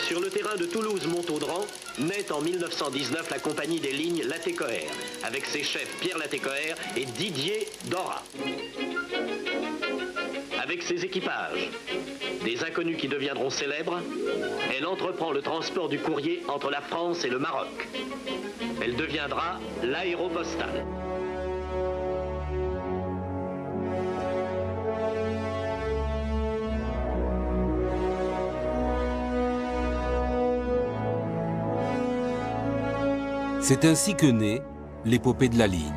Sur le terrain de Toulouse-Montaudran, naît en 1919 la compagnie des lignes Latécoère, avec ses chefs Pierre Latécoère et Didier Dora. Avec ses équipages, des inconnus qui deviendront célèbres, elle entreprend le transport du courrier entre la France et le Maroc. Elle deviendra l'aéropostale. C'est ainsi que naît l'épopée de la ligne.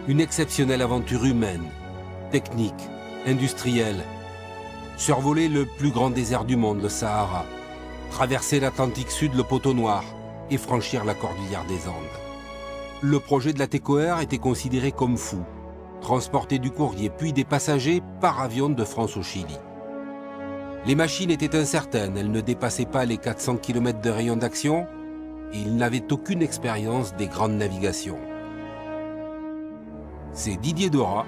Une exceptionnelle aventure humaine, technique, industrielle. Survoler le plus grand désert du monde, le Sahara. Traverser l'Atlantique Sud, le poteau noir, et franchir la cordillère des Andes. Le projet de Latécoère était considéré comme fou. Transporter du courrier puis des passagers par avion de France au Chili. Les machines étaient incertaines, elles ne dépassaient pas les 400 km de rayon d'action, et il n'avait aucune expérience des grandes navigations. C'est Didier Dora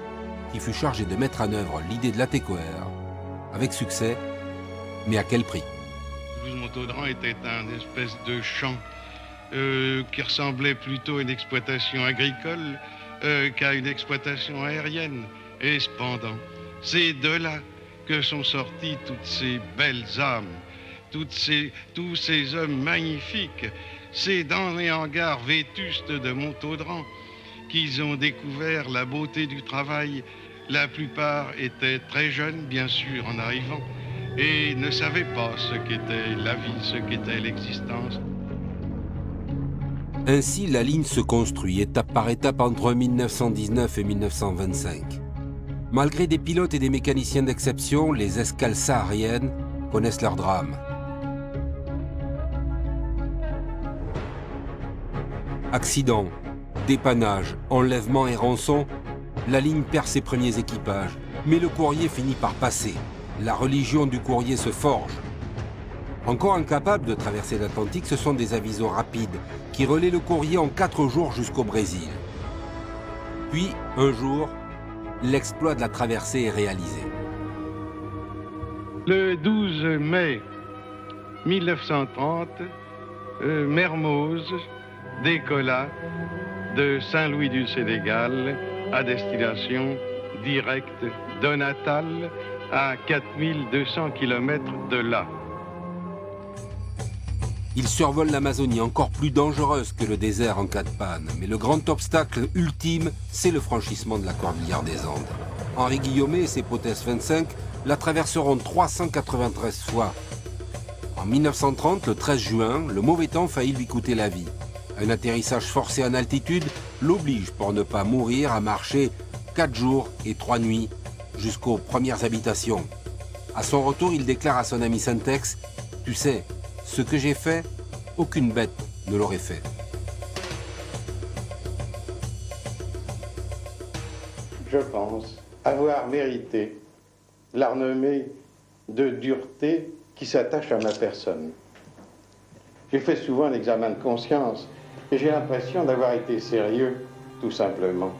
qui fut chargé de mettre en œuvre l'idée de Latécoère, avec succès, mais à quel prix? Toulouse-Montaudran était un espèce de champ qui ressemblait plutôt à une exploitation agricole qu'à une exploitation aérienne. Et cependant, c'est de là que sont sorties toutes ces belles âmes, tous ces hommes magnifiques. C'est dans les hangars vétustes de Montaudran qu'ils ont découvert la beauté du travail. La plupart étaient très jeunes, bien sûr, en arrivant, et ne savaient pas ce qu'était la vie, ce qu'était l'existence. Ainsi, la ligne se construit étape par étape entre 1919 et 1925. Malgré des pilotes et des mécaniciens d'exception, les escales sahariennes connaissent leur drame. Accidents, dépannage, enlèvements et rançons, la ligne perd ses premiers équipages, mais le courrier finit par passer. La religion du courrier se forge. Encore incapables de traverser l'Atlantique, ce sont des avisos rapides qui relaient le courrier en 4 jours jusqu'au Brésil. Puis, un jour, l'exploit de la traversée est réalisé. Le 12 mai 1930, Mermoz décolla de Saint-Louis du Sénégal à destination directe de Natal à 4200 km de là. Il survole l'Amazonie, encore plus dangereuse que le désert en cas de panne. Mais le grand obstacle ultime, c'est le franchissement de la cordillère des Andes. Henri Guillaumet et ses Potes 25 la traverseront 393 fois. En 1930, le 13 juin, le mauvais temps faillit lui coûter la vie. Un atterrissage forcé en altitude l'oblige, pour ne pas mourir, à marcher 4 jours et 3 nuits jusqu'aux premières habitations. À son retour, il déclare à son ami Syntex « Tu sais, ce que j'ai fait, aucune bête ne l'aurait fait. » Je pense avoir mérité la renommée de dureté qui s'attache à ma personne. J'ai fait souvent un examen de conscience et j'ai l'impression d'avoir été sérieux, tout simplement.